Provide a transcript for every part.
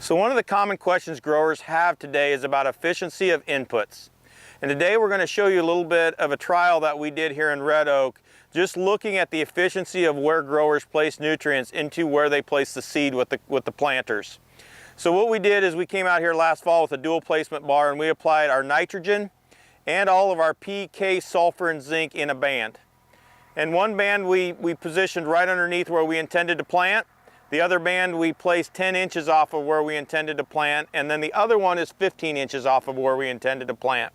So one of the common questions growers have today is about efficiency of inputs. And today we're going to show you a little bit of a trial that we did here in Red Oak, just looking at the efficiency of where growers place nutrients into where they place the seed with the planters. So what we did is we came out here last fall with a dual placement bar and we applied our nitrogen and all of our P, K, sulfur, and zinc in a band. And one band we positioned right underneath where we intended to plant. The other band we placed 10 inches off of where we intended to plant, and then the other one is 15 inches off of where we intended to plant.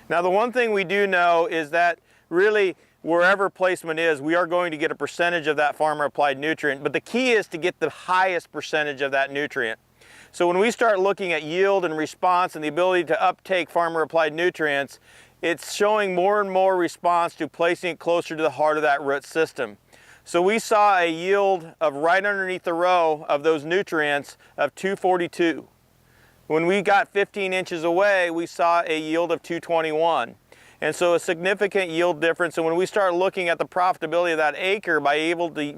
Now the one thing we do know is that really wherever placement is, we are going to get a percentage of that farmer applied nutrient, but the key is to get the highest percentage of that nutrient. So when we start looking at yield and response and the ability to uptake farmer applied nutrients, it's showing more and more response to placing it closer to the heart of that root system. So we saw a yield of right underneath the row of those nutrients of 242. When we got 15 inches away, we saw a yield of 221. And so a significant yield difference. And when we start looking at the profitability of that acre by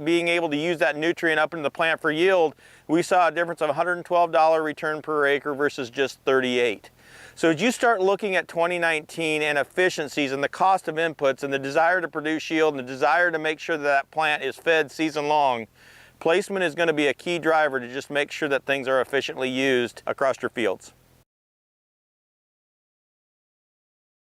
being able to use that nutrient up into the plant for yield, we saw a difference of $112 return per acre versus just 38. So as you start looking at 2019 and efficiencies and the cost of inputs and the desire to produce yield and the desire to make sure that that plant is fed season long, placement is going to be a key driver to just make sure that things are efficiently used across your fields.